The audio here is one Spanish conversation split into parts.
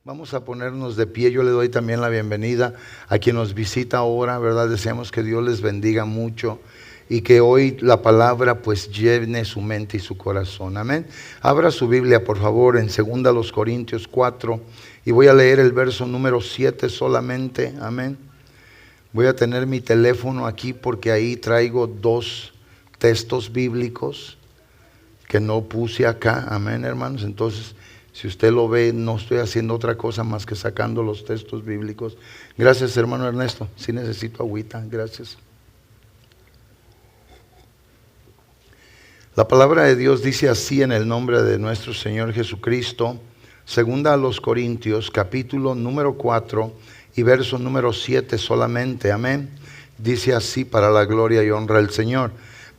Vamos a ponernos de pie. Yo le doy también la bienvenida a quien nos visita ahora, ¿verdad? Deseamos que Dios les bendiga mucho y que hoy la palabra pues llene su mente y su corazón. Amén. Abra su Biblia, por favor, en 2 Corintios 4 y voy a leer el verso número 7 solamente. Amén. Voy a tener mi teléfono aquí porque ahí traigo dos textos bíblicos que no puse acá. Amén, hermanos. Entonces, si usted lo ve, no estoy haciendo otra cosa más que sacando los textos bíblicos. Gracias, hermano Ernesto. Sí necesito agüita, gracias. La palabra de Dios dice así en el nombre de nuestro Señor Jesucristo, 2 Corintios, capítulo número 4 y verso número 7 solamente. Amén. Dice así para la gloria y honra del Señor.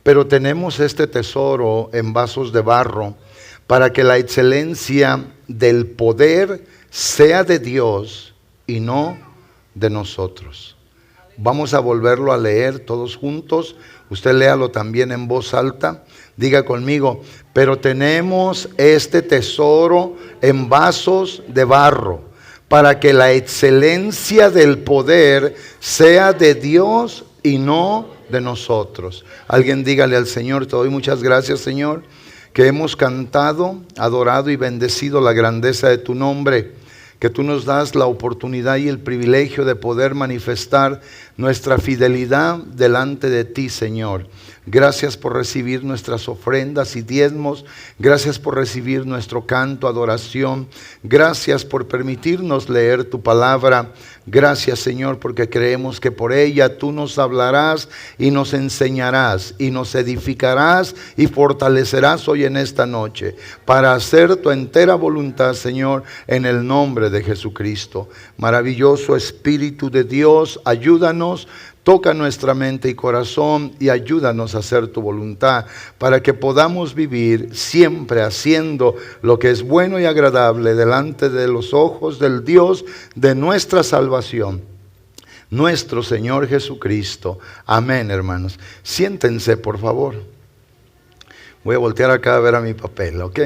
Pero tenemos este tesoro en vasos de barro, para que la excelencia del poder sea de Dios y no de nosotros. Vamos a volverlo a leer todos juntos. Usted léalo también en voz alta. Diga conmigo, pero tenemos este tesoro en vasos de barro, para que la excelencia del poder sea de Dios y no de nosotros. Alguien dígale al Señor, te doy muchas gracias, Señor, que hemos cantado, adorado y bendecido la grandeza de tu nombre, que tú nos das la oportunidad y el privilegio de poder manifestar nuestra fidelidad delante de ti, Señor. Gracias por recibir nuestras ofrendas y diezmos. Gracias por recibir nuestro canto, adoración. Gracias por permitirnos leer tu palabra. Gracias, Señor, porque creemos que por ella tú nos hablarás y nos enseñarás y nos edificarás y fortalecerás hoy en esta noche para hacer tu entera voluntad, Señor, en el nombre de Jesucristo. Maravilloso Espíritu de Dios, ayúdanos. Toca nuestra mente y corazón y ayúdanos a hacer tu voluntad para que podamos vivir siempre haciendo lo que es bueno y agradable delante de los ojos del Dios de nuestra salvación, nuestro Señor Jesucristo. Amén, hermanos. Siéntense, por favor. Voy a voltear acá a ver a mi papel, ¿ok?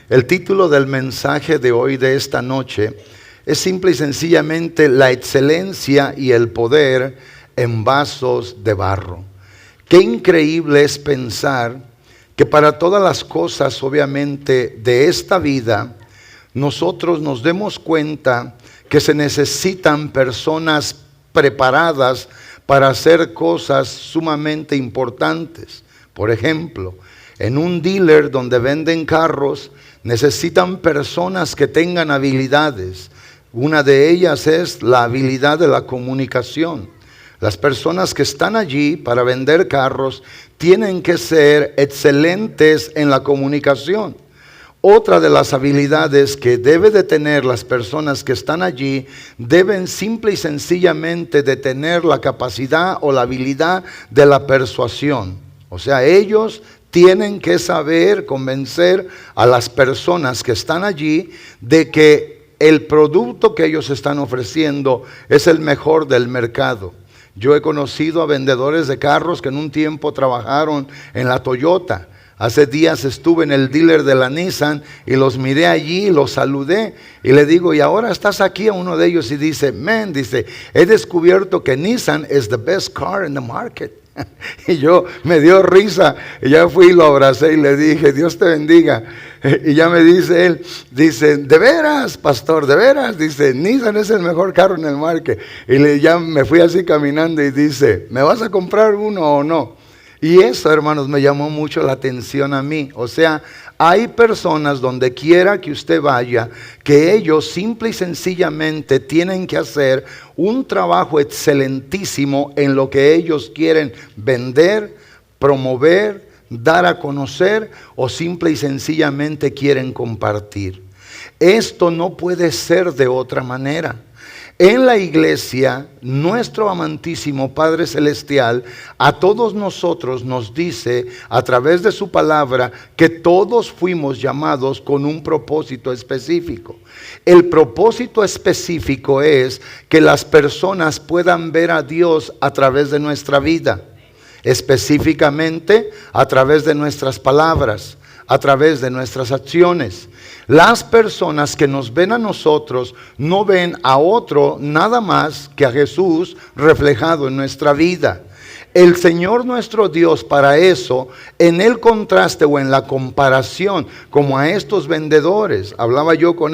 El título del mensaje de hoy, de esta noche, es simple y sencillamente la excelencia y el poder en vasos de barro. Qué increíble es pensar que para todas las cosas, obviamente, de esta vida, nosotros nos demos cuenta que se necesitan personas preparadas para hacer cosas sumamente importantes. Por ejemplo, en un dealer donde venden carros, necesitan personas que tengan habilidades. Una de ellas es la habilidad de la comunicación. Las personas que están allí para vender carros tienen que ser excelentes en la comunicación. Otra de las habilidades que debe de tener las personas que están allí, deben simple y sencillamente de tener la capacidad o la habilidad de la persuasión. O sea, ellos tienen que saber convencer a las personas que están allí de que el producto que ellos están ofreciendo es el mejor del mercado. Yo he conocido a vendedores de carros que en un tiempo trabajaron en la Toyota. Hace días estuve en el dealer de la Nissan y los miré allí y los saludé. Y le digo, ¿y ahora estás aquí? A uno de ellos y dice, dice, he descubierto que Nissan is the best car in the market. Y yo me dio risa y ya fui y lo abracé y le dije, Dios te bendiga. Y ya me dice él, dice, ¿de veras, pastor? ¿De veras? Dice, Nissan es el mejor carro en el market. Y ya me fui así caminando y dice, ¿me vas a comprar uno o no? Y eso, hermanos, me llamó mucho la atención a mí. O sea, hay personas donde quiera que usted vaya, que ellos simple y sencillamente tienen que hacer un trabajo excelentísimo en lo que ellos quieren vender, promover, dar a conocer o simple y sencillamente quieren compartir. Esto no puede ser de otra manera. En la iglesia, nuestro amantísimo Padre Celestial a todos nosotros nos dice a través de su palabra que todos fuimos llamados con un propósito específico. El propósito específico es que las personas puedan ver a Dios a través de nuestra vida, específicamente a través de nuestras palabras, a través de nuestras acciones. Las personas que nos ven a nosotros no ven a otro nada más que a Jesús reflejado en nuestra vida. El Señor nuestro Dios, para eso, en el contraste o en la comparación, como a estos vendedores, hablaba yo con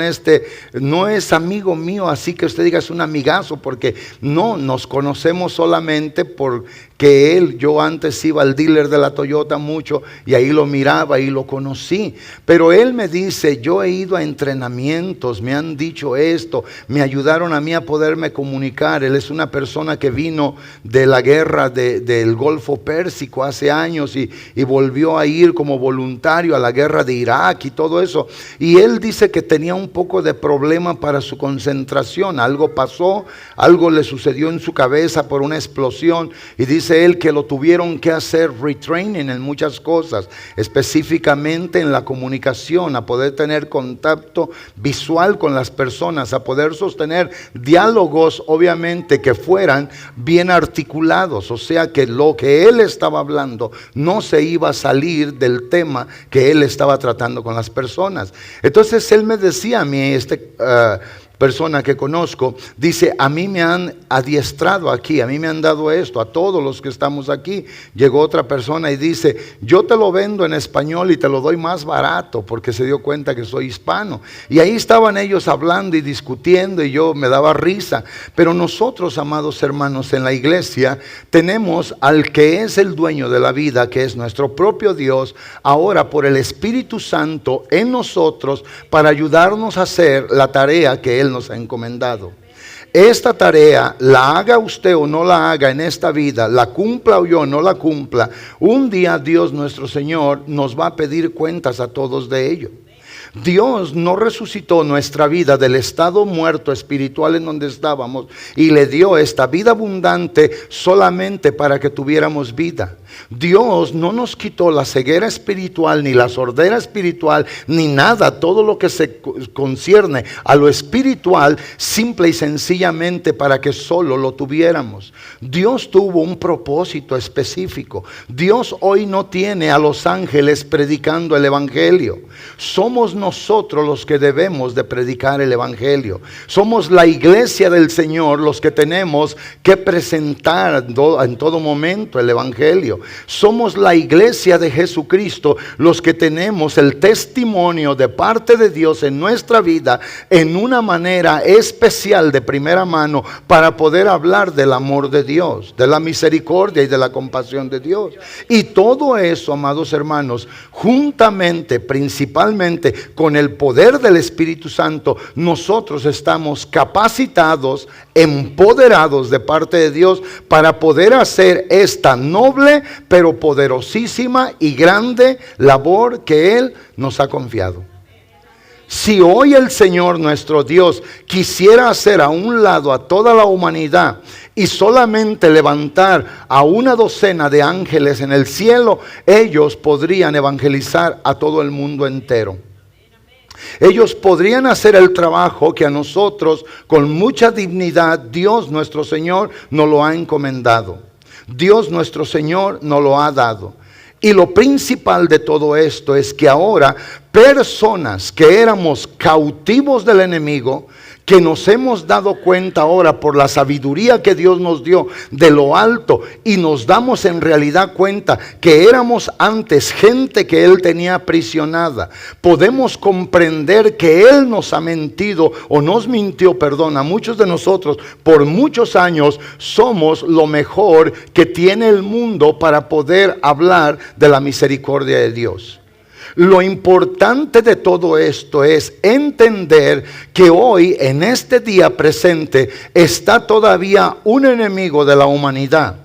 no es amigo mío, así que usted diga es un amigazo, porque no, nos conocemos solamente porque yo antes iba al dealer de la Toyota mucho y ahí lo miraba y lo conocí, pero él me dice, yo he ido a entrenamientos, me han dicho esto, me ayudaron a mí a poderme comunicar. Él es una persona que vino de la guerra del Golfo Pérsico hace años y volvió a ir como voluntario a la guerra de Irak y todo eso, y él dice que tenía un poco de problema para su concentración. Algo pasó, algo le sucedió en su cabeza por una explosión, y dice él que lo tuvieron que hacer retraining en muchas cosas, específicamente en la comunicación, a poder tener contacto visual con las personas, a poder sostener diálogos obviamente que fueran bien articulados, o sea que lo que él estaba hablando no se iba a salir del tema que él estaba tratando con las personas. Entonces él me decía a mí, persona que conozco, dice, a mí me han adiestrado aquí, a mí me han dado esto, a todos los que estamos aquí. Llegó otra persona y dice, yo te lo vendo en español y te lo doy más barato, porque se dio cuenta que soy hispano. Y ahí estaban ellos hablando y discutiendo y yo me daba risa. Pero nosotros, amados hermanos, en la iglesia tenemos al que es el dueño de la vida, que es nuestro propio Dios, ahora por el Espíritu Santo en nosotros, para ayudarnos a hacer la tarea que Él nos ha encomendado. Esta tarea, la haga usted o no la haga en esta vida, la cumpla o yo no la cumpla, un día Dios nuestro Señor nos va a pedir cuentas a todos de ello. Dios no resucitó nuestra vida del estado muerto espiritual en donde estábamos y le dio esta vida abundante solamente para que tuviéramos vida. Dios no nos quitó la ceguera espiritual, ni la sordera espiritual, ni nada, todo lo que se concierne a lo espiritual, simple y sencillamente para que solo lo tuviéramos. Dios tuvo un propósito específico. Dios hoy no tiene a los ángeles predicando el evangelio. Somos nosotros los que debemos de predicar el evangelio. Somos la iglesia del Señor los que tenemos que presentar en todo momento el evangelio. Somos la iglesia de Jesucristo los que tenemos el testimonio de parte de Dios en nuestra vida en una manera especial de primera mano para poder hablar del amor de Dios, de la misericordia y de la compasión de Dios. Y todo eso, amados hermanos, juntamente, principalmente con el poder del Espíritu Santo, nosotros estamos capacitados, empoderados de parte de Dios para poder hacer esta noble pero poderosísima y grande labor que Él nos ha confiado. Si hoy el Señor nuestro Dios quisiera hacer a un lado a toda la humanidad y solamente levantar a una docena de ángeles en el cielo, ellos podrían evangelizar a todo el mundo entero. Ellos podrían hacer el trabajo que a nosotros con mucha dignidad Dios nuestro Señor nos lo ha encomendado. Dios nuestro Señor nos lo ha dado. Y lo principal de todo esto es que ahora personas que éramos cautivos del enemigo, que nos hemos dado cuenta ahora por la sabiduría que Dios nos dio de lo alto y nos damos en realidad cuenta que éramos antes gente que Él tenía aprisionada. Podemos comprender que Él nos ha mentido o nos mintió, perdón, a muchos de nosotros por muchos años. Somos lo mejor que tiene el mundo para poder hablar de la misericordia de Dios. Lo importante de todo esto es entender que hoy, en este día presente, está todavía un enemigo de la humanidad.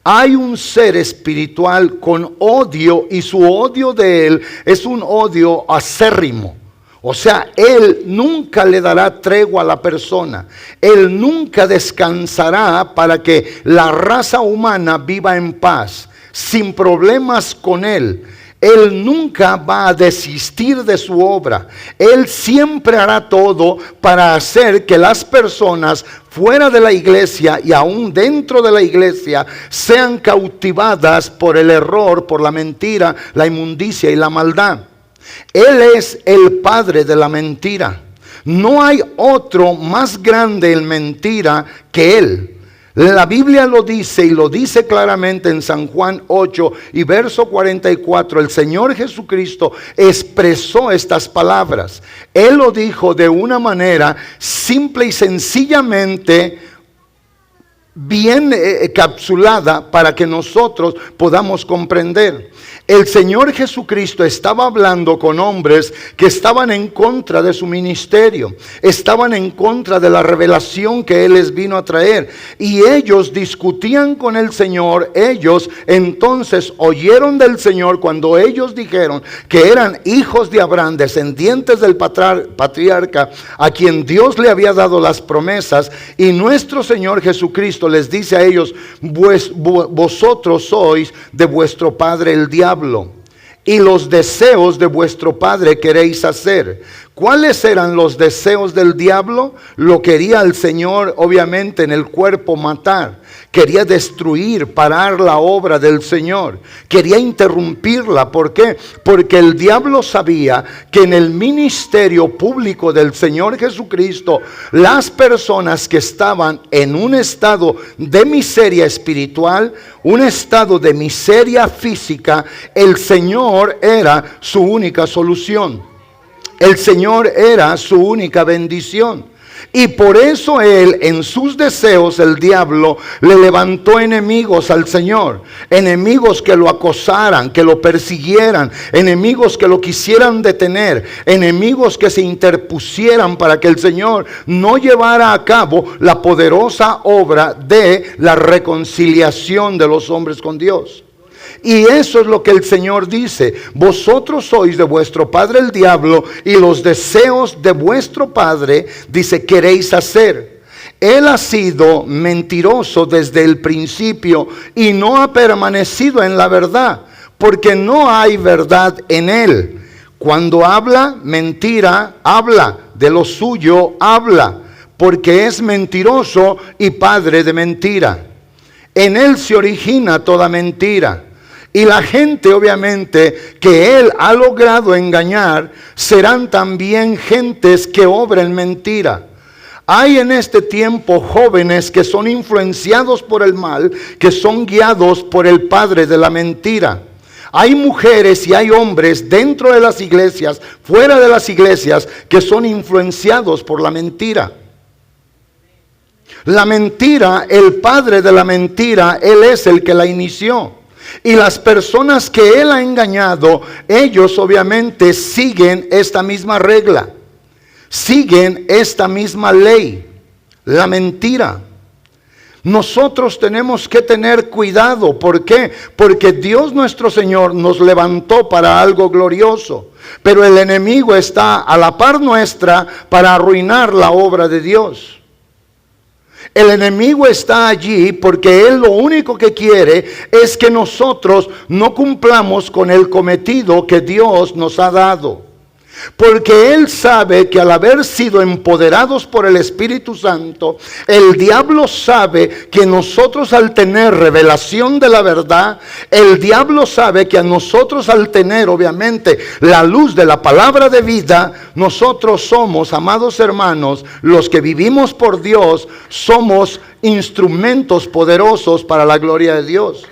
Hay un ser espiritual con odio y su odio de él es un odio acérrimo. O sea, él nunca le dará tregua a la persona. Él nunca descansará para que la raza humana viva en paz, sin problemas con él. Él nunca va a desistir de su obra. Él siempre hará todo para hacer que las personas fuera de la iglesia y aún dentro de la iglesia sean cautivadas por el error, por la mentira, la inmundicia y la maldad. Él es el padre de la mentira. No hay otro más grande en mentira que Él. La Biblia lo dice, y lo dice claramente en San Juan 8 y verso 44. El Señor Jesucristo expresó estas palabras. Él lo dijo de una manera simple y sencillamente bien encapsulada para que nosotros podamos comprender. El Señor Jesucristo estaba hablando con hombres que estaban en contra de su ministerio, estaban en contra de la revelación que Él les vino a traer, y ellos discutían con el Señor. Ellos entonces oyeron del Señor cuando ellos dijeron que eran hijos de Abraham, descendientes del patriarca, a quien Dios le había dado las promesas, y nuestro Señor Jesucristo les dice a ellos: vosotros sois de vuestro padre el diablo, y los deseos de vuestro padre queréis hacer. ¿Cuáles eran los deseos del diablo? Lo quería el Señor, obviamente, en el cuerpo matar. Quería destruir, parar la obra del Señor. Quería interrumpirla. ¿Por qué? Porque el diablo sabía que en el ministerio público del Señor Jesucristo, las personas que estaban en un estado de miseria espiritual, un estado de miseria física, el Señor era su única solución. El Señor era su única bendición. Y por eso Él, en sus deseos, el diablo le levantó enemigos al Señor. Enemigos que lo acosaran, que lo persiguieran, enemigos que lo quisieran detener, enemigos que se interpusieran para que el Señor no llevara a cabo la poderosa obra de la reconciliación de los hombres con Dios. Y eso es lo que el Señor dice: vosotros sois de vuestro padre el diablo, y los deseos de vuestro padre, dice, queréis hacer. Él ha sido mentiroso desde el principio y no ha permanecido en la verdad, porque no hay verdad en él. Cuando habla mentira, habla de lo suyo, habla, porque es mentiroso y padre de mentira. En él se origina toda mentira. Y la gente, obviamente, que Él ha logrado engañar, serán también gentes que obren mentira. Hay en este tiempo jóvenes que son influenciados por el mal, que son guiados por el padre de la mentira. Hay mujeres y hay hombres dentro de las iglesias, fuera de las iglesias, que son influenciados por la mentira. La mentira, el padre de la mentira, Él es el que la inició. Y las personas que Él ha engañado, ellos obviamente siguen esta misma regla, siguen esta misma ley, la mentira. Nosotros tenemos que tener cuidado. ¿Por qué? Porque Dios nuestro Señor nos levantó para algo glorioso, pero el enemigo está a la par nuestra para arruinar la obra de Dios. El enemigo está allí porque él lo único que quiere es que nosotros no cumplamos con el cometido que Dios nos ha dado. Porque él sabe que al haber sido empoderados por el Espíritu Santo, el diablo sabe que nosotros al tener revelación de la verdad, el diablo sabe que a nosotros al tener obviamente la luz de la palabra de vida, nosotros somos, amados hermanos, los que vivimos por Dios, somos instrumentos poderosos para la gloria de Dios.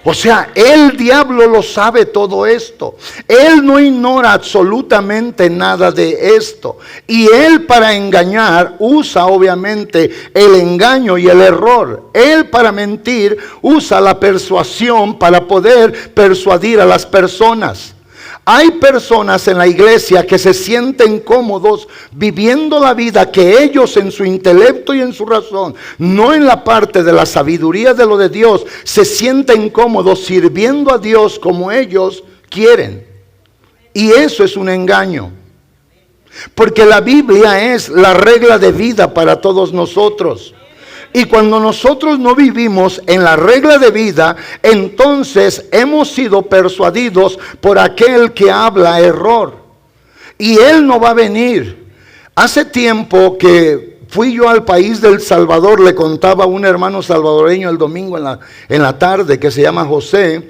O sea, el diablo lo sabe todo esto. Él no ignora absolutamente nada de esto. Y él, para engañar, usa obviamente el engaño y el error. Él, para mentir, usa la persuasión para poder persuadir a las personas. Hay personas en la iglesia que se sienten cómodos viviendo la vida que ellos en su intelecto y en su razón, no en la parte de la sabiduría de lo de Dios, se sienten cómodos sirviendo a Dios como ellos quieren. Y eso es un engaño. Porque la Biblia es la regla de vida para todos nosotros. Y cuando nosotros no vivimos en la regla de vida, entonces hemos sido persuadidos por aquel que habla error. Y él no va a venir. Hace tiempo que fui yo al país del Salvador, le contaba a un hermano salvadoreño el domingo en la tarde, que se llama José.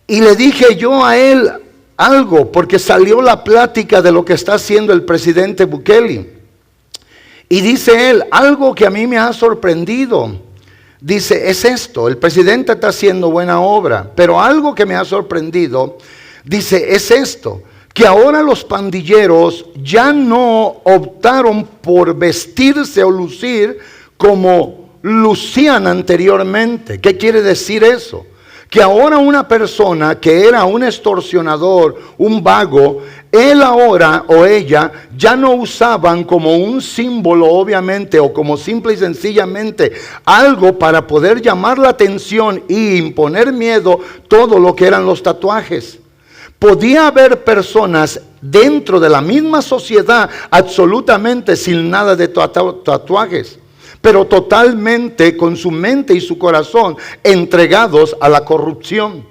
Y le dije yo a él: algo, porque salió la plática de lo que está haciendo el presidente Bukele. Y dice él, algo que a mí me ha sorprendido. Dice, es esto, el presidente está haciendo buena obra, pero algo que me ha sorprendido, dice, es esto, que ahora los pandilleros ya no optaron por vestirse o lucir como lucían anteriormente. ¿Qué quiere decir eso? Que ahora una persona que era un extorsionador, un vago, él ahora o ella ya no usaban como un símbolo obviamente o como simple y sencillamente algo para poder llamar la atención y imponer miedo, todo lo que eran los tatuajes. Podía haber personas dentro de la misma sociedad absolutamente sin nada de tatuajes, pero totalmente con su mente y su corazón entregados a la corrupción.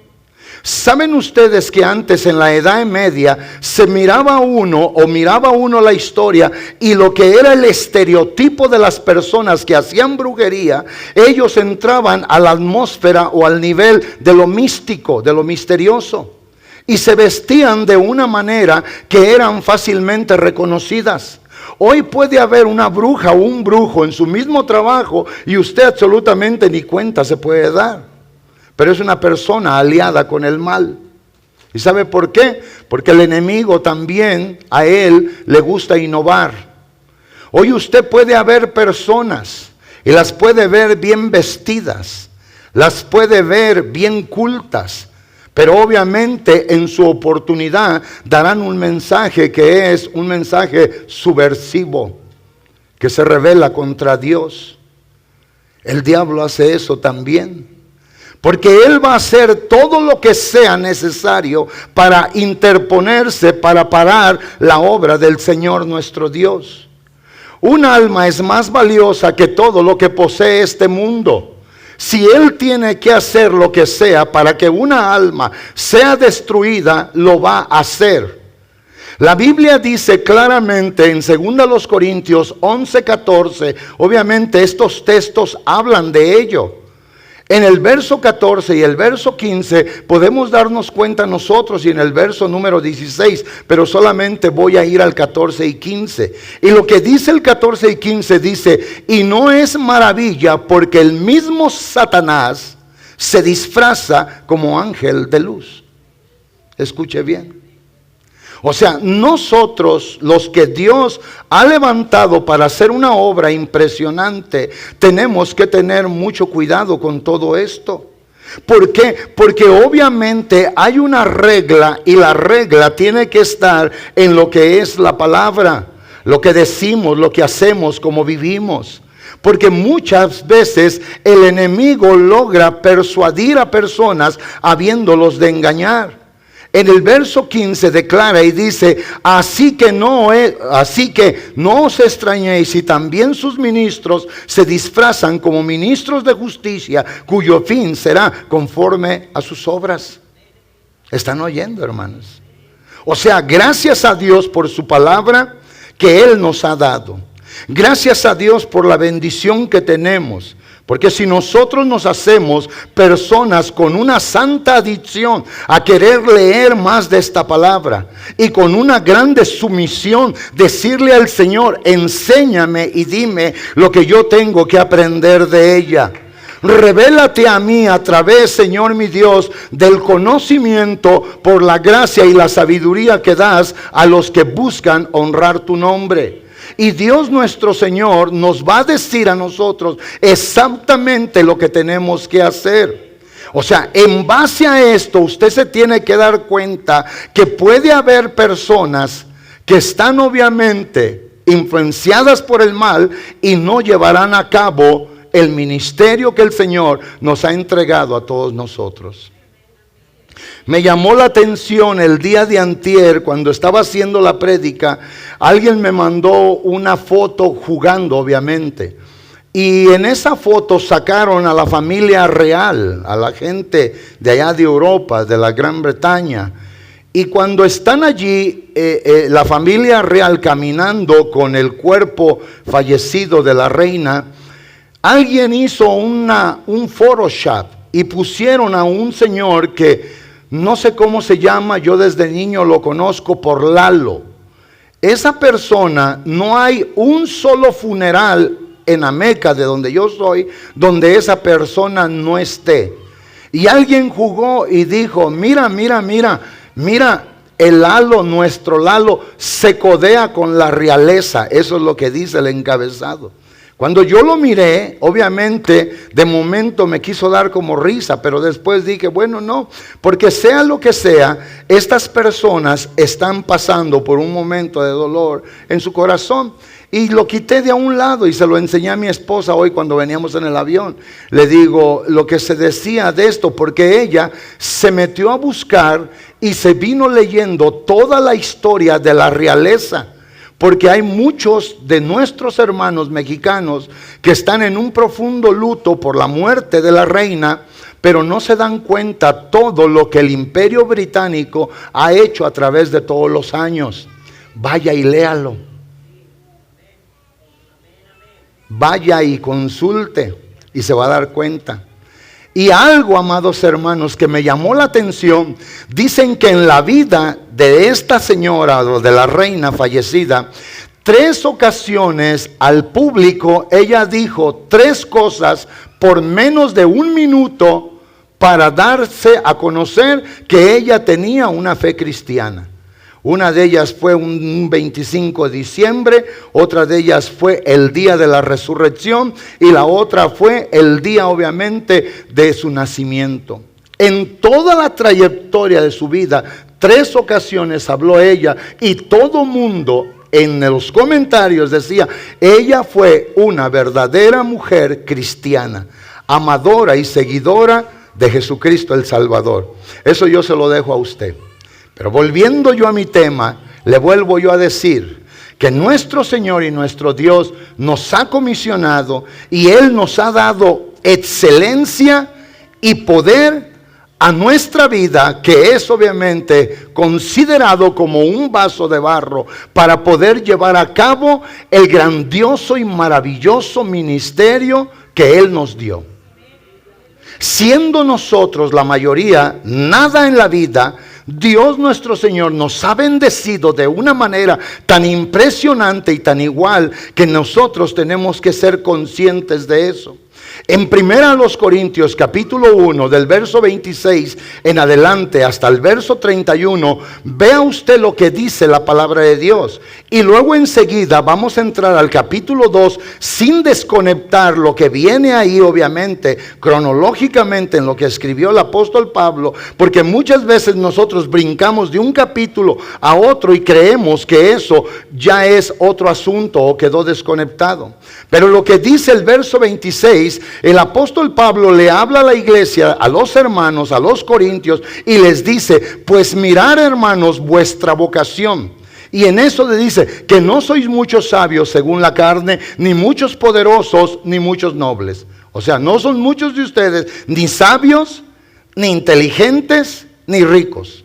¿Saben ustedes que antes en la Edad Media se miraba uno la historia y lo que era el estereotipo de las personas que hacían brujería, ellos entraban a la atmósfera o al nivel de lo místico, de lo misterioso, y se vestían de una manera que eran fácilmente reconocidas? Hoy puede haber una bruja o un brujo en su mismo trabajo y usted absolutamente ni cuenta se puede dar. Pero es una persona aliada con el mal. ¿Y sabe por qué? Porque el enemigo también a él le gusta innovar. Hoy usted puede haber personas y las puede ver bien vestidas, las puede ver bien cultas, pero obviamente en su oportunidad darán un mensaje que es un mensaje subversivo, que se revela contra Dios. El diablo hace eso también, porque él va a hacer todo lo que sea necesario para interponerse, para parar la obra del Señor nuestro Dios. Un alma es más valiosa que todo lo que posee este mundo. Si él tiene que hacer lo que sea para que una alma sea destruida, lo va a hacer. La Biblia dice claramente en 2 Corintios 11:14, obviamente estos textos hablan de ello. En el verso 14 y el verso 15 podemos darnos cuenta nosotros, y en el verso número 16, pero solamente voy a ir al 14 y 15. Y lo que dice el 14 y 15 dice, y no es maravilla porque el mismo Satanás se disfraza como ángel de luz. Escuche bien. O sea, nosotros, los que Dios ha levantado para hacer una obra impresionante, tenemos que tener mucho cuidado con todo esto. ¿Por qué? Porque obviamente hay una regla y la regla tiene que estar en lo que es la palabra, lo que decimos, lo que hacemos, cómo vivimos. Porque muchas veces el enemigo logra persuadir a personas habiéndolos de engañar. En el verso 15 declara y dice, así que no os extrañéis si también sus ministros se disfrazan como ministros de justicia, cuyo fin será conforme a sus obras. ¿Están oyendo, hermanos? O sea, gracias a Dios por su palabra que Él nos ha dado. Gracias a Dios por la bendición que tenemos. Porque si nosotros nos hacemos personas con una santa adicción a querer leer más de esta palabra y con una grande sumisión decirle al Señor, enséñame y dime lo que yo tengo que aprender de ella. Revélate a mí a través, Señor mi Dios, del conocimiento por la gracia y la sabiduría que das a los que buscan honrar tu nombre. Y Dios nuestro Señor nos va a decir a nosotros exactamente lo que tenemos que hacer. O sea, en base a esto usted se tiene que dar cuenta que puede haber personas que están obviamente influenciadas por el mal y no llevarán a cabo el ministerio que el Señor nos ha entregado a todos nosotros. Me llamó la atención el día de antier, cuando estaba haciendo la prédica, alguien me mandó una foto jugando, obviamente. Y en esa foto sacaron a la familia real, a la gente de allá de Europa, de la Gran Bretaña. Y cuando están allí, la familia real caminando con el cuerpo fallecido de la reina, alguien hizo un Photoshop y pusieron a un señor que no sé cómo se llama, yo desde niño lo conozco por Lalo. Esa persona, no hay un solo funeral en Ameca, de donde yo soy, donde esa persona no esté. Y alguien jugó y dijo, mira, el Lalo, nuestro Lalo, se codea con la realeza. Eso es lo que dice el encabezado. Cuando yo lo miré, obviamente, de momento me quiso dar como risa, pero después dije, bueno, no, porque sea lo que sea, estas personas están pasando por un momento de dolor en su corazón. Y lo quité de a un lado y se lo enseñé a mi esposa hoy cuando veníamos en el avión. Le digo lo que se decía de esto, porque ella se metió a buscar y se vino leyendo toda la historia de la realeza. Porque hay muchos de nuestros hermanos mexicanos que están en un profundo luto por la muerte de la reina, pero no se dan cuenta todo lo que el Imperio Británico ha hecho a través de todos los años. Vaya y léalo. Vaya y consulte y se va a dar cuenta. Y algo, amados hermanos, que me llamó la atención, dicen que en la vida de esta señora o de la reina fallecida, 3 ocasiones al público ella dijo 3 cosas por menos de 1 minuto para darse a conocer que ella tenía una fe cristiana. Una de ellas fue un 25 de diciembre, otra de ellas fue el día de la resurrección y la otra fue el día, obviamente, de su nacimiento. En toda la trayectoria de su vida, 3 ocasiones habló ella y todo mundo en los comentarios decía, ella fue una verdadera mujer cristiana, amadora y seguidora de Jesucristo el Salvador. Eso yo se lo dejo a usted. Pero volviendo yo a mi tema, le vuelvo yo a decir que nuestro Señor y nuestro Dios nos ha comisionado y Él nos ha dado excelencia y poder a nuestra vida, que es obviamente considerado como un vaso de barro para poder llevar a cabo el grandioso y maravilloso ministerio que Él nos dio. Siendo nosotros la mayoría nada en la vida, Dios nuestro Señor nos ha bendecido de una manera tan impresionante y tan igual que nosotros tenemos que ser conscientes de eso. En 1 Corintios capítulo 1 del verso 26 en adelante hasta el verso 31, vea usted lo que dice la palabra de Dios. Y luego enseguida vamos a entrar al capítulo 2 sin desconectar lo que viene ahí, obviamente, cronológicamente en lo que escribió el apóstol Pablo, porque muchas veces nosotros brincamos de un capítulo a otro y creemos que eso ya es otro asunto o quedó desconectado. Pero lo que dice el verso 26, el apóstol Pablo le habla a la iglesia, a los hermanos, a los corintios, y les dice, pues mirad, hermanos, vuestra vocación. Y en eso le dice que no sois muchos sabios según la carne, ni muchos poderosos, ni muchos nobles. O sea, no son muchos de ustedes ni sabios, ni inteligentes, ni ricos.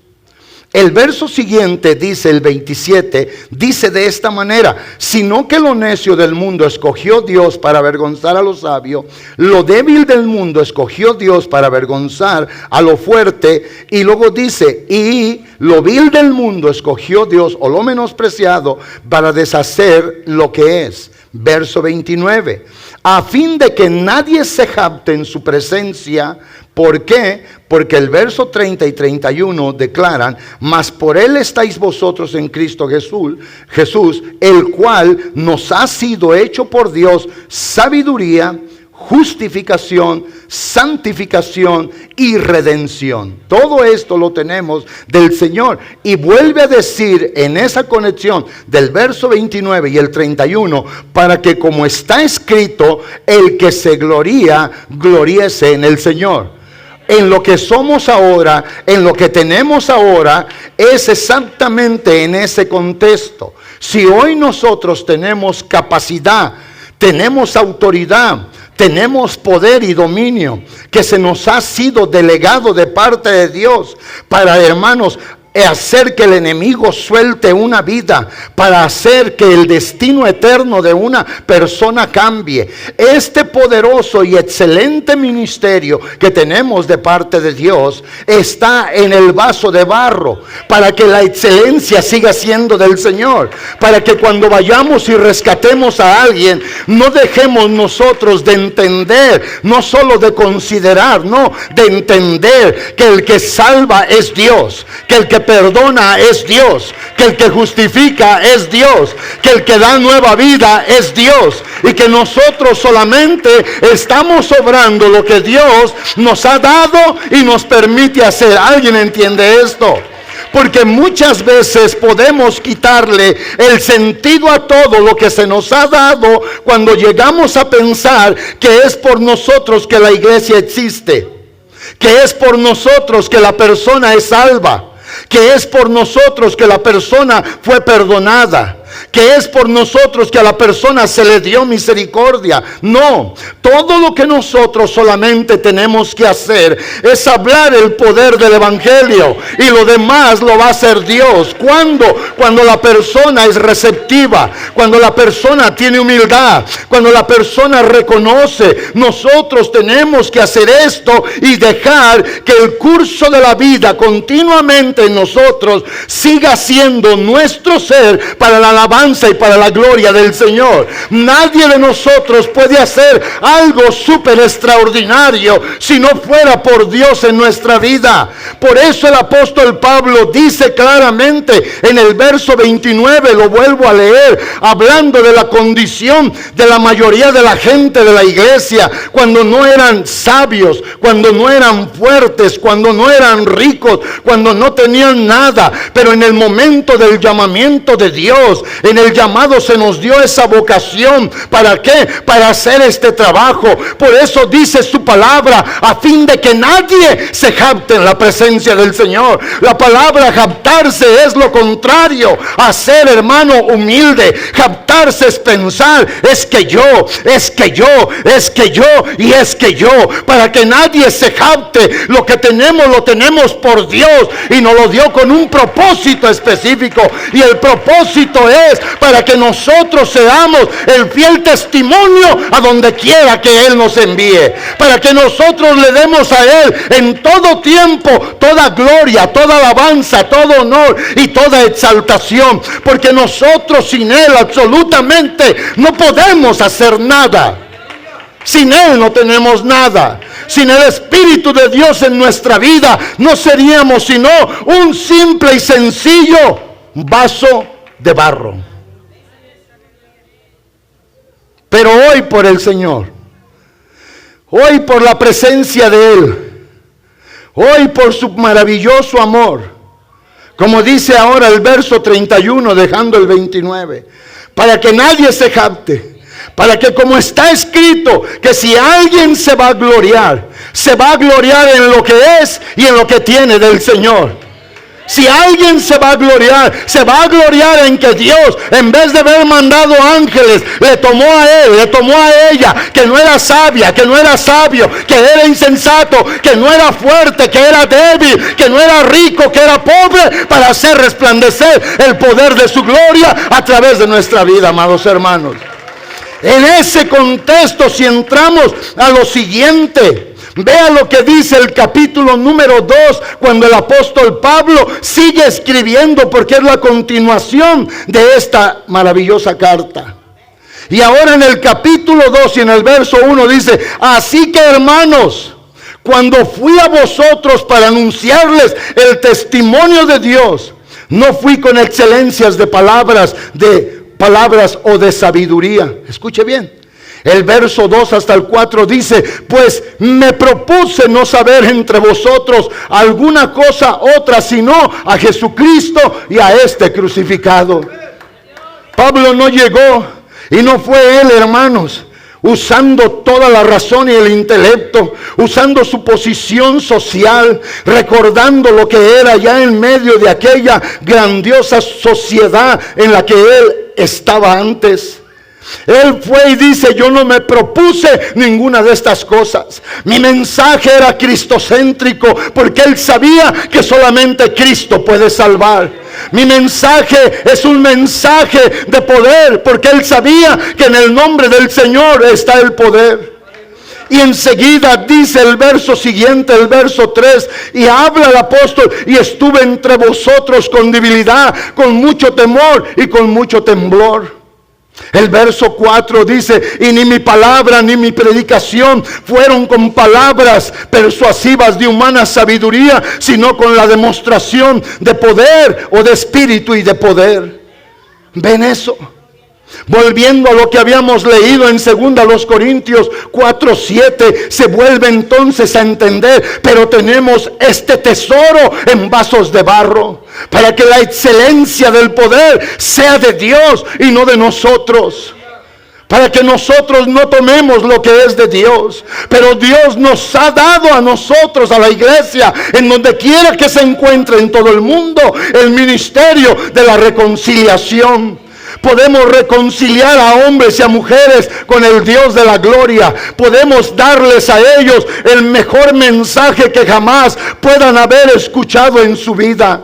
El verso siguiente dice, el 27, dice de esta manera, sino que lo necio del mundo escogió Dios para avergonzar a lo sabio, lo débil del mundo escogió Dios para avergonzar a lo fuerte, y luego dice, y lo vil del mundo escogió Dios, o lo menospreciado, para deshacer lo que es. Verso 29, a fin de que nadie se jacte en su presencia. ¿Por qué? Porque el verso 30 y 31 declaran, mas por Él estáis vosotros en Cristo Jesús, el cual nos ha sido hecho por Dios sabiduría, justificación, santificación y redención. Todo esto lo tenemos del Señor. Y vuelve a decir en esa conexión del verso 29 y el 31, para que como está escrito, el que se gloría, gloríese en el Señor. En lo que somos ahora, en lo que tenemos ahora, es exactamente en ese contexto. Si hoy nosotros tenemos capacidad, tenemos autoridad, tenemos poder y dominio que se nos ha sido delegado de parte de Dios para, hermanos, hacer que el enemigo suelte una vida para hacer que el destino eterno de una persona cambie. Este poderoso y excelente ministerio que tenemos de parte de Dios está en el vaso de barro para que la excelencia siga siendo del Señor, para que cuando vayamos y rescatemos a alguien, no dejemos nosotros de entender, no solo de considerar, no, de entender que el que salva es Dios, que el que perdona es Dios, que el que justifica es Dios, que el que da nueva vida es Dios, y que nosotros solamente estamos obrando lo que Dios nos ha dado y nos permite hacer. ¿Alguien entiende esto? Porque muchas veces podemos quitarle el sentido a todo lo que se nos ha dado cuando llegamos a pensar que es por nosotros que la iglesia existe, que es por nosotros que la persona es salva, que es por nosotros que la persona fue perdonada, que es por nosotros que a la persona se le dio misericordia. No, todo lo que nosotros solamente tenemos que hacer es hablar el poder del evangelio, y lo demás lo va a hacer Dios. Cuando la persona es receptiva, cuando la persona tiene humildad, cuando la persona reconoce. Nosotros tenemos que hacer esto y dejar que el curso de la vida continuamente en nosotros siga siendo nuestro ser para la alabanza y para la gloria del Señor. Nadie de nosotros puede hacer algo súper extraordinario si no fuera por Dios en nuestra vida. Por eso el apóstol Pablo dice claramente en el verso 29, lo vuelvo a leer, hablando de la condición de la mayoría de la gente de la iglesia, cuando no eran sabios, cuando no eran fuertes, cuando no eran ricos, cuando no tenían nada, pero en el momento del llamamiento de Dios, en el llamado se nos dio esa vocación. ¿Para qué? Para hacer este trabajo. Por eso dice su palabra, a fin de que nadie se jacte en la presencia del Señor. La palabra jactarse es lo contrario a ser, hermano, humilde. Jactarse es pensar, es que yo, es que yo, es que yo y es que yo. Para que nadie se jacte, lo que tenemos lo tenemos por Dios, y nos lo dio con un propósito específico, y el propósito es para que nosotros seamos el fiel testimonio a donde quiera que Él nos envíe, para que nosotros le demos a Él en todo tiempo toda gloria, toda alabanza, todo honor y toda exaltación, porque nosotros sin Él absolutamente no podemos hacer nada. Sin Él no tenemos nada. Sin el Espíritu de Dios en nuestra vida no seríamos sino un simple y sencillo vaso de barro. Pero hoy por el Señor, hoy por la presencia de Él, hoy por su maravilloso amor, como dice ahora el verso 31 dejando el 29, para que nadie se jacte, para que, como está escrito, que si alguien se va a gloriar en lo que es y en lo que tiene del Señor. Si alguien se va a gloriar en que Dios, en vez de haber mandado ángeles, le tomó a él, le tomó a ella, que no era sabia, que no era sabio, que era insensato, que no era fuerte, que era débil, que no era rico, que era pobre, para hacer resplandecer el poder de su gloria a través de nuestra vida, amados hermanos. En ese contexto, si entramos a lo siguiente, vea lo que dice el capítulo número 2, cuando el apóstol Pablo sigue escribiendo, porque es la continuación de esta maravillosa carta. Y ahora en el capítulo 2 y en el verso 1 dice: así que, hermanos, cuando fui a vosotros para anunciarles el testimonio de Dios, no fui con excelencias de palabras o de sabiduría. Escuche bien. El verso 2 hasta el 4 dice: pues me propuse no saber entre vosotros alguna cosa otra, sino a Jesucristo y a este crucificado. Pablo no llegó, y no fue él, hermanos, usando toda la razón y el intelecto, usando su posición social, recordando lo que era ya en medio de aquella grandiosa sociedad en la que él estaba antes. Él fue y dice: yo no me propuse ninguna de estas cosas. Mi mensaje era cristocéntrico, porque él sabía que solamente Cristo puede salvar. Mi mensaje es un mensaje de poder, porque él sabía que en el nombre del Señor está el poder. Y enseguida dice el verso siguiente, el verso 3, y habla el apóstol: y estuve entre vosotros con debilidad, con mucho temor y con mucho temblor. El verso 4 dice: y ni mi palabra ni mi predicación fueron con palabras persuasivas de humana sabiduría, sino con la demostración de poder, o de espíritu y de poder. ¿Ven eso? Volviendo a lo que habíamos leído en 2 Corintios 4:7, se vuelve entonces a entender: pero tenemos este tesoro en vasos de barro, para que la excelencia del poder sea de Dios y no de nosotros, para que nosotros no tomemos lo que es de Dios. Pero Dios nos ha dado a nosotros, a la iglesia, en donde quiera que se encuentre en todo el mundo, el ministerio de la reconciliación. Podemos reconciliar a hombres y a mujeres con el Dios de la gloria. Podemos darles a ellos el mejor mensaje que jamás puedan haber escuchado en su vida.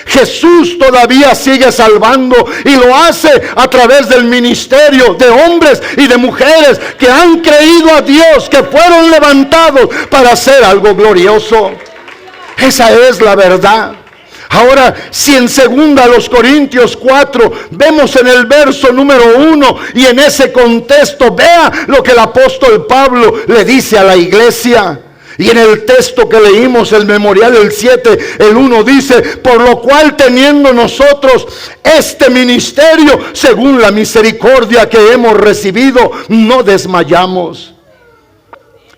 Jesús todavía sigue salvando, y lo hace a través del ministerio de hombres y de mujeres que han creído a Dios, que fueron levantados para hacer algo glorioso. Esa es la verdad. Ahora, si en 2 Corintios 4 vemos en el verso número 1, y en ese contexto vea lo que el apóstol Pablo le dice a la iglesia. Y en el texto que leímos, el memorial, el 7, el 1 dice: por lo cual, teniendo nosotros este ministerio, según la misericordia que hemos recibido, no desmayamos.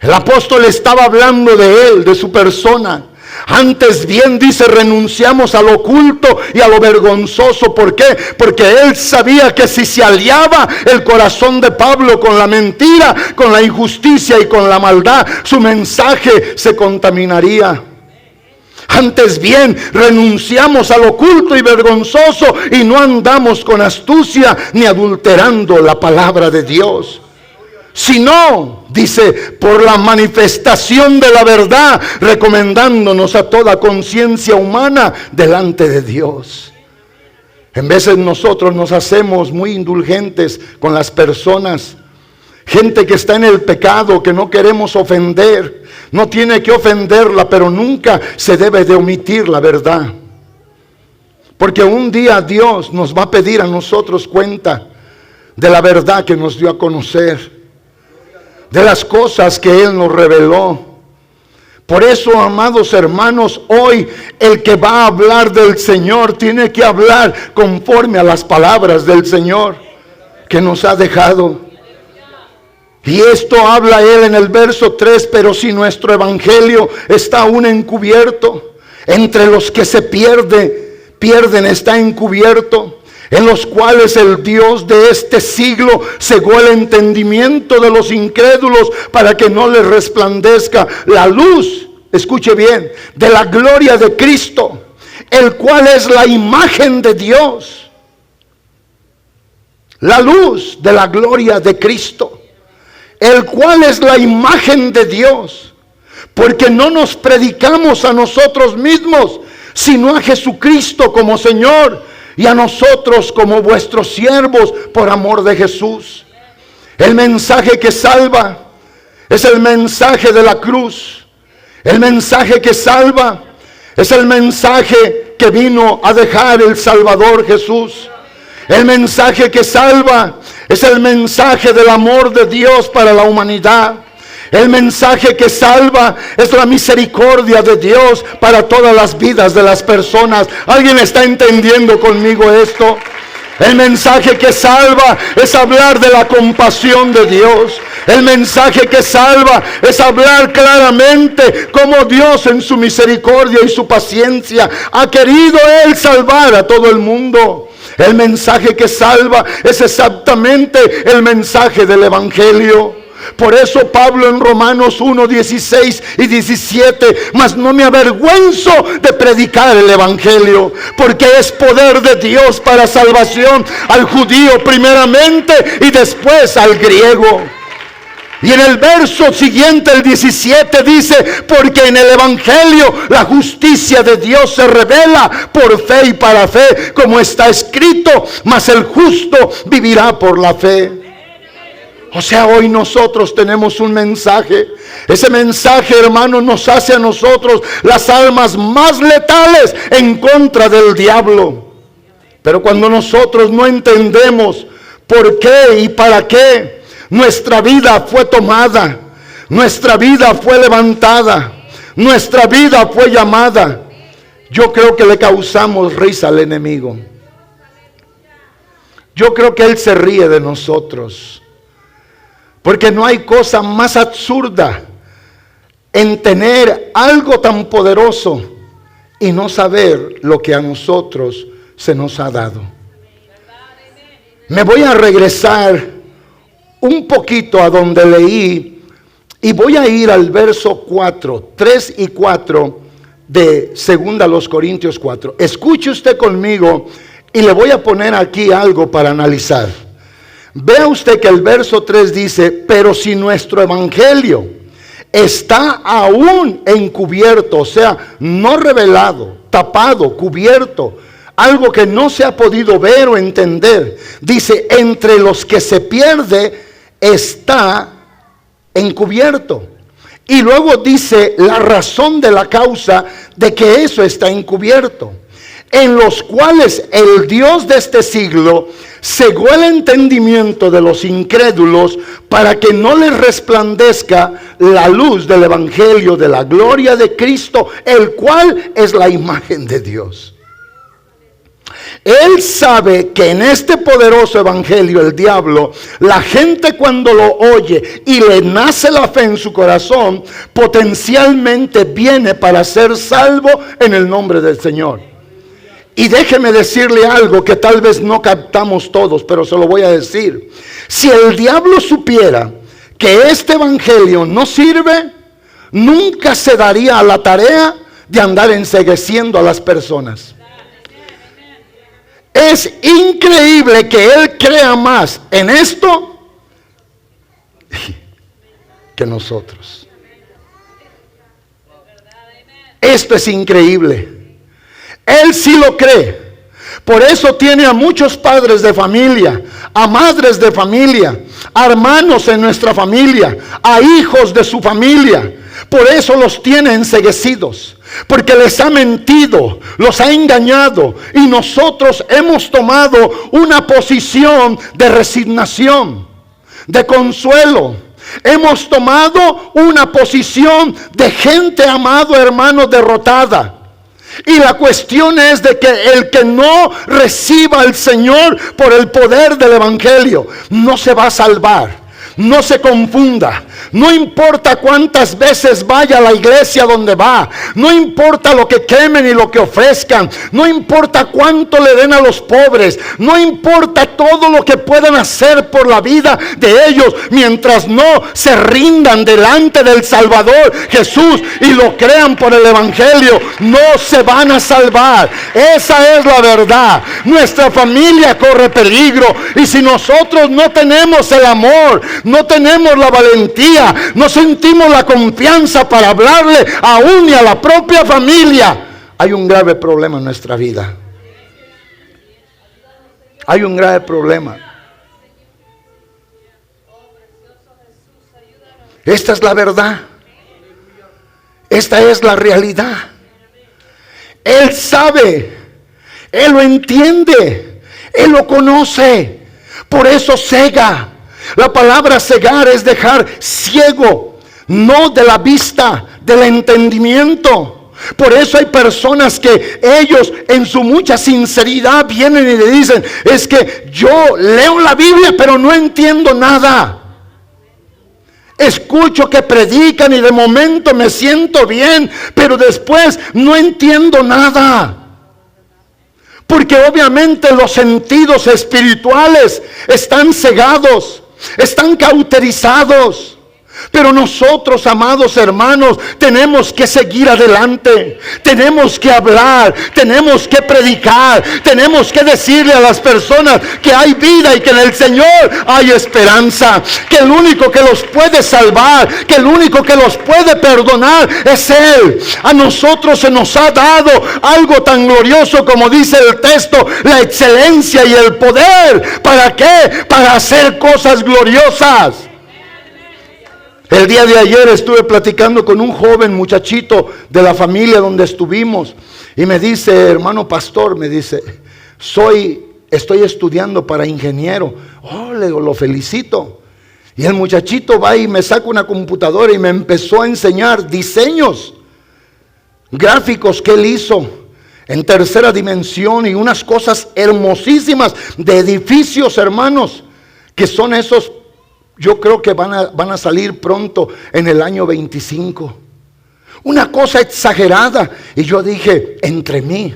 El apóstol estaba hablando de él, de su persona. Antes bien, dice, renunciamos a lo oculto y a lo vergonzoso. ¿Por qué? Porque él sabía que si se aliaba el corazón de Pablo con la mentira, con la injusticia y con la maldad, su mensaje se contaminaría. Antes bien, renunciamos a lo oculto y vergonzoso, y no andamos con astucia ni adulterando la palabra de Dios, sino, dice, por la manifestación de la verdad, recomendándonos a toda conciencia humana delante de Dios. En veces nosotros nos hacemos muy indulgentes con las personas. Gente que está en el pecado, que no queremos ofender. No tiene que ofenderla, pero nunca se debe de omitir la verdad. Porque un día Dios nos va a pedir a nosotros cuenta de la verdad que nos dio a conocer, de las cosas que Él nos reveló. Por eso, amados hermanos, hoy el que va a hablar del Señor tiene que hablar conforme a las palabras del Señor que nos ha dejado. Y esto habla Él en el verso 3: pero si nuestro evangelio está aún encubierto, entre los que se pierden está encubierto, en los cuales el Dios de este siglo cegó el entendimiento de los incrédulos, para que no les resplandezca la luz, escuche bien, de la gloria de Cristo, el cual es la imagen de Dios. La luz de la gloria de Cristo, el cual es la imagen de Dios. Porque no nos predicamos a nosotros mismos, sino a Jesucristo como Señor, y a nosotros como vuestros siervos por amor de Jesús. El mensaje que salva es el mensaje de la cruz. El mensaje que salva es el mensaje que vino a dejar el Salvador Jesús. El mensaje que salva es el mensaje del amor de Dios para la humanidad. El mensaje que salva es la misericordia de Dios para todas las vidas de las personas. ¿Alguien está entendiendo conmigo esto? El mensaje que salva es hablar de la compasión de Dios. El mensaje que salva es hablar claramente cómo Dios, en su misericordia y su paciencia, ha querido Él salvar a todo el mundo. El mensaje que salva es exactamente el mensaje del Evangelio. Por eso Pablo en Romanos 1, 16 y 17, mas no me avergüenzo de predicar el evangelio, porque es poder de Dios para salvación al judío primeramente y después al griego. Y en el verso siguiente, el 17, dice: porque en el evangelio la justicia de Dios se revela por fe y para fe, como está escrito, mas el justo vivirá por la fe. O sea, hoy nosotros tenemos un mensaje. Ese mensaje, hermanos, nos hace a nosotros las armas más letales en contra del diablo. Pero cuando nosotros no entendemos por qué y para qué nuestra vida fue tomada, nuestra vida fue levantada, nuestra vida fue llamada, yo creo que le causamos risa al enemigo. Yo creo que él se ríe de nosotros. Porque no hay cosa más absurda en tener algo tan poderoso y no saber lo que a nosotros se nos ha dado. Me voy a regresar un poquito a donde leí y voy a ir al verso 4, 3 y 4 de 2 Corintios 4. Escuche usted conmigo y le voy a poner aquí algo para analizar. Vea usted que el verso 3 dice: pero si nuestro evangelio está aún encubierto, o sea, no revelado, tapado, cubierto, algo que no se ha podido ver o entender, dice: entre los que se pierde está encubierto. Y luego dice la razón de la causa de que eso está encubierto: en los cuales el Dios de este siglo cegó el entendimiento de los incrédulos, para que no les resplandezca la luz del evangelio de la gloria de Cristo, el cual es la imagen de Dios. Él sabe que en este poderoso evangelio el diablo, la gente cuando lo oye y le nace la fe en su corazón, potencialmente viene para ser salvo en el nombre del Señor. Y déjeme decirle algo que tal vez no captamos todos, pero se lo voy a decir. Si el diablo supiera que este evangelio no sirve, nunca se daría a la tarea de andar encegueciendo a las personas. Es increíble que él crea más en esto que nosotros. Esto es increíble. Él sí lo cree. Por eso tiene a muchos padres de familia, a madres de familia, a hermanos en nuestra familia, a hijos de su familia. Por eso los tiene enceguecidos, porque les ha mentido, los ha engañado, y nosotros hemos tomado una posición de resignación, de consuelo. Hemos tomado una posición de gente, amado hermano, derrotada. Y la cuestión es de que el que no reciba al Señor por el poder del evangelio no se va a salvar. No se confunda. No importa cuántas veces vaya a la iglesia donde va. No importa lo que quemen y lo que ofrezcan. No importa cuánto le den a los pobres. No importa todo lo que puedan hacer por la vida de ellos, mientras no se rindan delante del Salvador Jesús y lo crean por el evangelio, no se van a salvar. Esa es la verdad. Nuestra familia corre peligro, y si nosotros no tenemos el amor, no tenemos la valentía, no sentimos la confianza para hablarle aún y a la propia familia, hay un grave problema en nuestra vida. Hay un grave problema. Esta es la verdad. Esta es la realidad. Él sabe, Él lo entiende, Él lo conoce. Por eso cega. La palabra cegar es dejar ciego, no de la vista, del entendimiento. Por eso hay personas que ellos en su mucha sinceridad vienen y le dicen: es que yo leo la Biblia pero no entiendo nada. Escucho que predican y de momento me siento bien, pero después no entiendo nada. Porque obviamente los sentidos espirituales están cegados, están cauterizados. Pero nosotros, amados hermanos, tenemos que seguir adelante. Tenemos que hablar, tenemos que predicar, tenemos que decirle a las personas que hay vida y que en el Señor hay esperanza, que el único que los puede salvar, que el único que los puede perdonar es Él. A nosotros se nos ha dado algo tan glorioso como dice el texto, la excelencia y el poder. ¿Para qué? Para hacer cosas gloriosas. El día de ayer estuve platicando con un joven muchachito de la familia donde estuvimos y me dice, hermano pastor, me dice, estoy estudiando para ingeniero. Oh, le digo, lo felicito. Y el muchachito va y me saca una computadora y me empezó a enseñar diseños gráficos que él hizo en tercera dimensión y unas cosas hermosísimas de edificios, hermanos, que son esos. Yo creo que van a salir pronto en el año 25. Una cosa exagerada. Y yo dije, entre mí.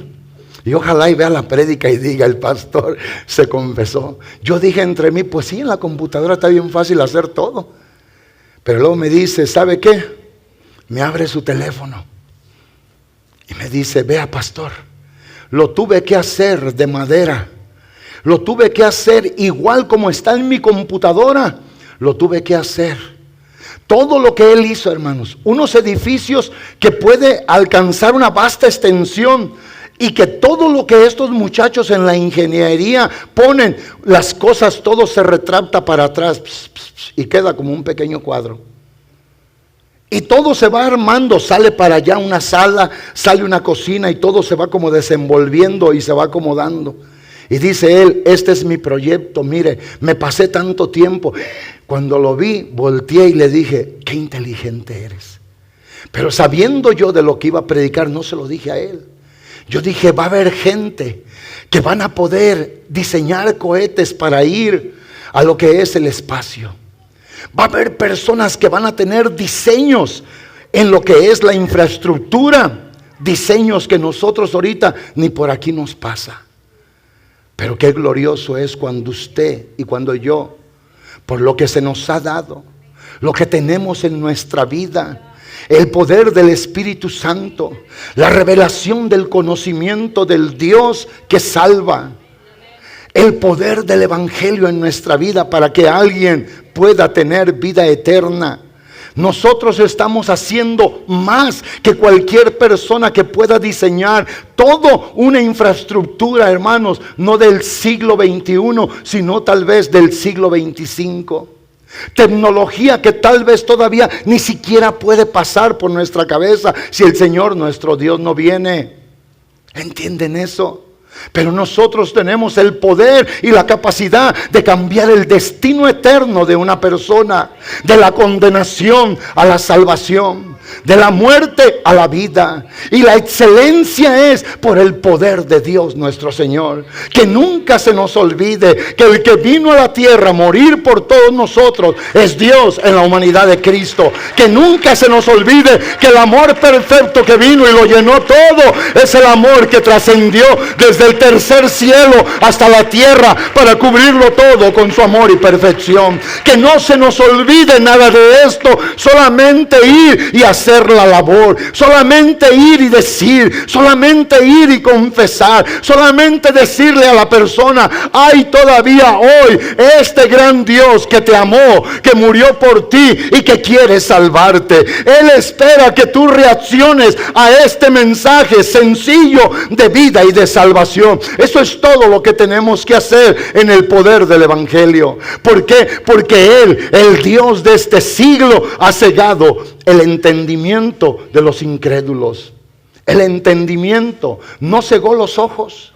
Y ojalá y vea la prédica y diga, el pastor se confesó. Yo dije entre mí, pues sí, en la computadora está bien fácil hacer todo. Pero luego me dice, ¿sabe qué? Me abre su teléfono. Y me dice, vea pastor, lo tuve que hacer de madera. Lo tuve que hacer igual como está en mi computadora. Lo tuve que hacer. Todo lo que él hizo, hermanos, unos edificios que puede alcanzar una vasta extensión y que todo lo que estos muchachos en la ingeniería ponen, las cosas, todo se retracta para atrás y queda como un pequeño cuadro. Y todo se va armando, sale para allá una sala, sale una cocina y todo se va como desenvolviendo y se va acomodando. Y dice él, este es mi proyecto, mire, me pasé tanto tiempo. Cuando lo vi, volteé y le dije, qué inteligente eres. Pero sabiendo yo de lo que iba a predicar, no se lo dije a él. Yo dije, va a haber gente que van a poder diseñar cohetes para ir a lo que es el espacio. Va a haber personas que van a tener diseños en lo que es la infraestructura. Diseños que nosotros ahorita ni por aquí nos pasa. Pero qué glorioso es cuando usted y cuando yo, por lo que se nos ha dado, lo que tenemos en nuestra vida, el poder del Espíritu Santo, la revelación del conocimiento del Dios que salva, el poder del Evangelio en nuestra vida para que alguien pueda tener vida eterna. Nosotros estamos haciendo más que cualquier persona que pueda diseñar toda una infraestructura, hermanos, no del siglo XXI, sino tal vez del siglo XXV. Tecnología que tal vez todavía ni siquiera puede pasar por nuestra cabeza si el Señor nuestro Dios no viene. ¿Entienden eso? Pero nosotros tenemos el poder y la capacidad de cambiar el destino eterno de una persona, de la condenación a la salvación, de la muerte a la vida. Y la excelencia es por el poder de Dios nuestro Señor. Que nunca se nos olvide que el que vino a la tierra a morir por todos nosotros es Dios en la humanidad de Cristo. Que nunca se nos olvide que el amor perfecto que vino y lo llenó todo es el amor que trascendió desde el tercer cielo hasta la tierra para cubrirlo todo con su amor y perfección. Que no se nos olvide nada de esto, solamente ir y hacer la labor, solamente ir y decir, solamente ir y confesar, solamente decirle a la persona, hay todavía hoy este gran Dios que te amó, que murió por ti y que quiere salvarte. Él espera que tú reacciones a este mensaje sencillo de vida y de salvación. Eso es todo lo que tenemos que hacer en el poder del Evangelio. ¿Por qué? Porque Él, el Dios de este siglo, ha cegado el entendimiento de los incrédulos. El entendimiento no cegó los ojos,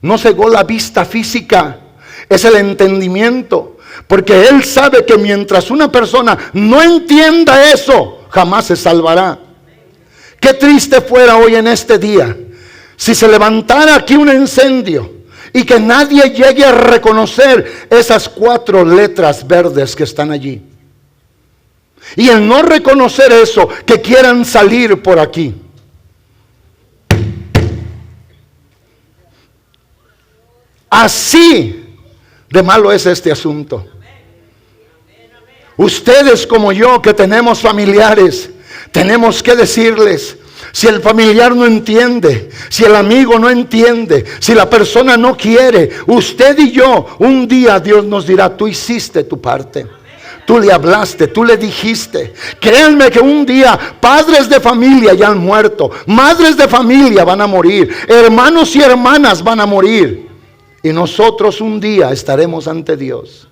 no cegó la vista física, es el entendimiento. Porque Él sabe que mientras una persona no entienda eso, jamás se salvará. Qué triste fuera hoy en este día si se levantara aquí un incendio y que nadie llegue a reconocer esas 4 letras verdes que están allí. Y el no reconocer eso, que quieran salir por aquí. Así de malo es este asunto. Ustedes como yo que tenemos familiares, tenemos que decirles, si el familiar no entiende, si el amigo no entiende, si la persona no quiere, usted y yo, un día Dios nos dirá, tú hiciste tu parte. Tú le hablaste, tú le dijiste. Créanme que un día padres de familia ya han muerto, madres de familia van a morir, hermanos y hermanas van a morir. Y nosotros un día estaremos ante Dios.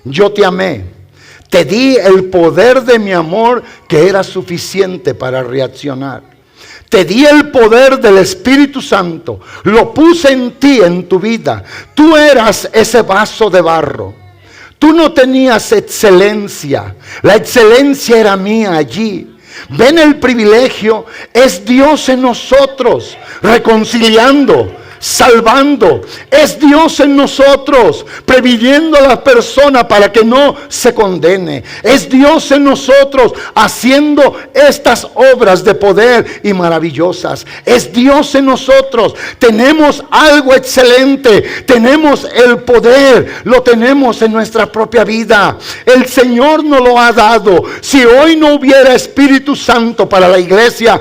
Yo te amé, te di el poder de mi amor que era suficiente para reaccionar. Te di el poder del Espíritu Santo, lo puse en ti, en tu vida. Tú eras ese vaso de barro. Tú no tenías excelencia, la excelencia era mía allí. Ven el privilegio, es Dios en nosotros, reconciliando, salvando. Es Dios en nosotros, previniendo a la persona para que no se condene. Es Dios en nosotros, haciendo estas obras de poder y maravillosas. Es Dios en nosotros. Tenemos algo excelente, tenemos el poder, lo tenemos en nuestra propia vida. El Señor nos lo ha dado. Si hoy no hubiera Espíritu Santo para la iglesia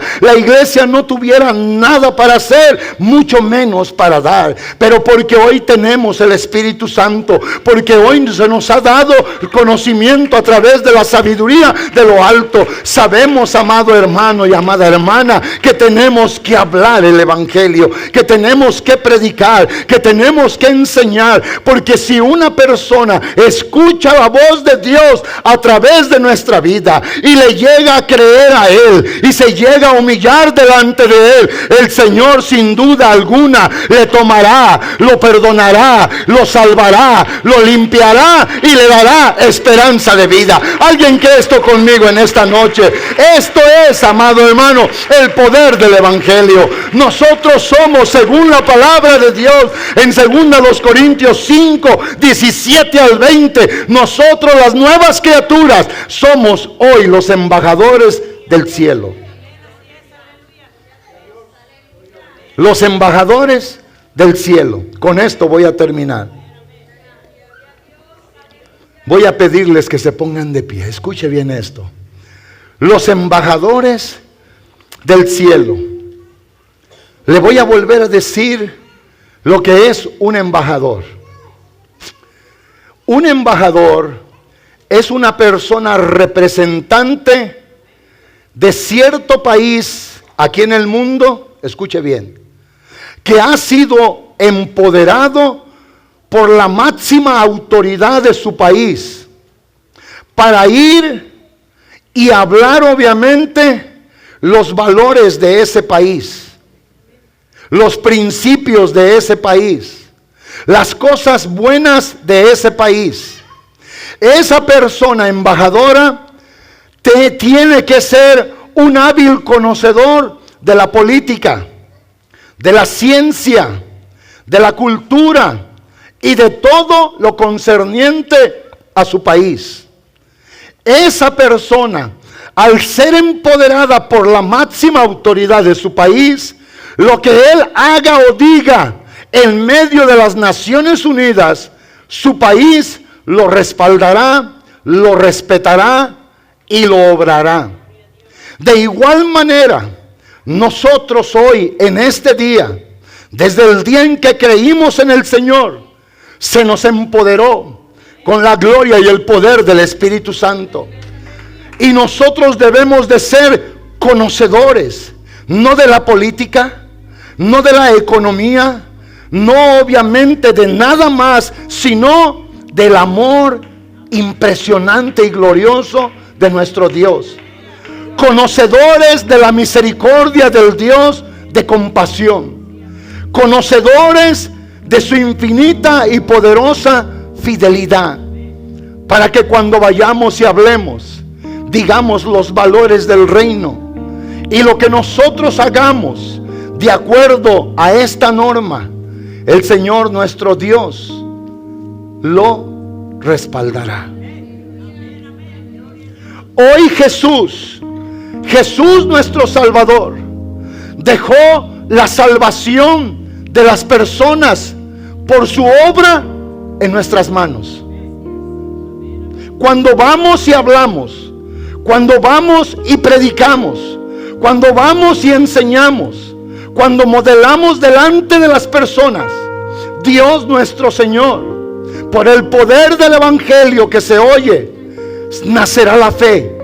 no tuviera nada para hacer, mucho menos para dar. Pero porque hoy tenemos el Espíritu Santo, porque hoy se nos ha dado conocimiento a través de la sabiduría de lo alto, sabemos, amado hermano y amada hermana, que tenemos que hablar el evangelio, que tenemos que predicar, que tenemos que enseñar. Porque si una persona escucha la voz de Dios a través de nuestra vida y le llega a creer a Él y se llega a humillar delante de Él, el Señor sin duda alguna le tomará, lo perdonará, lo salvará, lo limpiará y le dará esperanza de vida. ¿Alguien cree esto conmigo en esta noche? Esto es, amado hermano, el poder del evangelio. Nosotros somos, según la palabra de Dios, en 2 Corintios 5, 17 al 20, nosotros, las nuevas criaturas, somos hoy los embajadores del cielo. Los embajadores del cielo. Con esto voy a terminar. Voy a pedirles que se pongan de pie. Escuche bien esto. Los embajadores del cielo. Le voy a volver a decir lo que es un embajador. Un embajador es una persona representante de cierto país aquí en el mundo. Escuche bien. Que ha sido empoderado por la máxima autoridad de su país para ir y hablar, obviamente, los valores de ese país, los principios de ese país, las cosas buenas de ese país. Esa persona embajadora tiene que ser un hábil conocedor de la política, de la ciencia, de la cultura y de todo lo concerniente a su país. Esa persona, al ser empoderada por la máxima autoridad de su país, lo que él haga o diga en medio de las Naciones Unidas, su país lo respaldará, lo respetará y lo obrará. De igual manera, nosotros hoy, en este día, desde el día en que creímos en el Señor, se nos empoderó con la gloria y el poder del Espíritu Santo. Y nosotros debemos de ser conocedores, no de la política, no de la economía, no obviamente de nada más, sino del amor impresionante y glorioso de nuestro Dios. Conocedores de la misericordia del Dios de compasión. Conocedores de su infinita y poderosa fidelidad. Para que cuando vayamos y hablemos, digamos los valores del reino. Y lo que nosotros hagamos de acuerdo a esta norma, el Señor nuestro Dios lo respaldará. Hoy Jesús nuestro Salvador dejó la salvación de las personas por su obra en nuestras manos. cuando vamos y hablamos, cuando vamos y predicamos, cuando vamos y enseñamos, cuando modelamos delante de las personas, Dios nuestro Señor, por el poder del evangelio que se oye, nacerá la fe,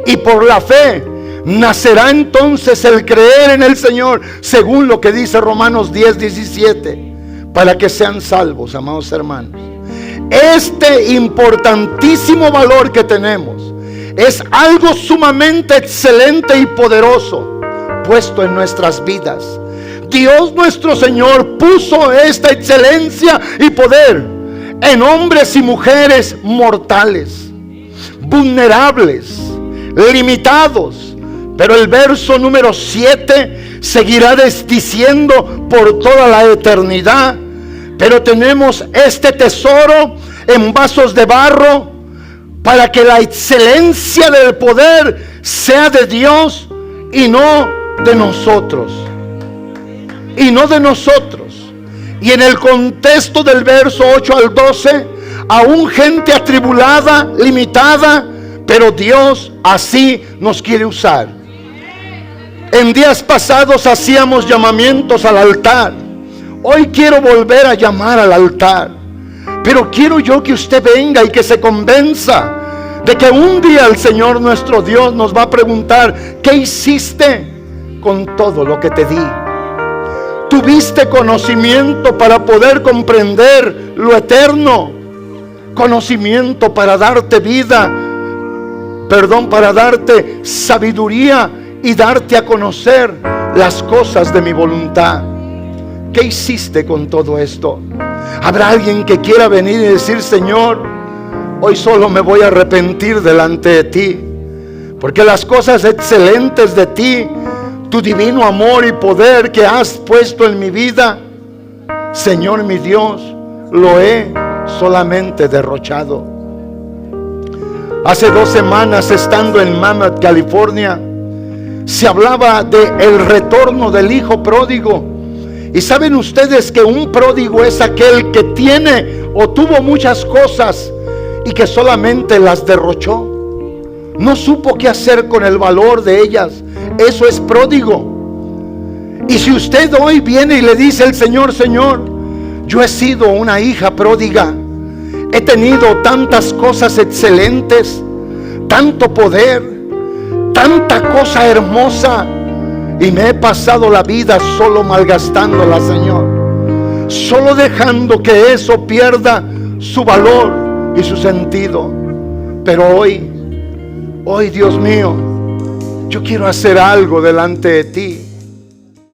y por la fe nacerá entonces el creer en el Señor, según lo que dice Romanos 10:17, para que sean salvos, amados hermanos. Este importantísimo valor que tenemos es algo sumamente excelente y poderoso puesto en nuestras vidas. Dios nuestro Señor puso esta excelencia y poder en hombres y mujeres mortales, vulnerables, limitados. Pero el verso número 7 seguirá diciendo por toda la eternidad. Pero tenemos este tesoro en vasos de barro para que la excelencia del poder sea de Dios y no de nosotros. Y no de nosotros. Y en el contexto del verso 8 al 12, aún gente atribulada, limitada, pero Dios así nos quiere usar. En días pasados hacíamos llamamientos al altar. Hoy quiero volver a llamar al altar. Pero quiero yo que usted venga y que se convenza de que un día el Señor nuestro Dios nos va a preguntar: ¿qué hiciste con todo lo que te di? ¿Tuviste conocimiento para poder comprender lo eterno? Conocimiento para darte vida, para darte sabiduría y darte a conocer las cosas de mi voluntad. ¿Qué hiciste con todo esto? Habrá alguien que quiera venir y decir: Señor, hoy solo me voy a arrepentir delante de ti, porque las cosas excelentes de ti, tu divino amor y poder que has puesto en mi vida, Señor mi Dios, lo he solamente derrochado. Hace 2 semanas, estando en Mammoth, California, se hablaba del retorno del hijo pródigo. Y saben ustedes que un pródigo es aquel que tiene o tuvo muchas cosas y que solamente las derrochó. No supo qué hacer con el valor de ellas. Eso es pródigo. Y si usted hoy viene y le dice al Señor: Señor, yo he sido una hija pródiga, he tenido tantas cosas excelentes, tanto poder, tanta cosa hermosa, y me he pasado la vida solo malgastándola, Señor, solo dejando que eso pierda su valor y su sentido. Pero hoy, Dios mío, yo quiero hacer algo delante de ti.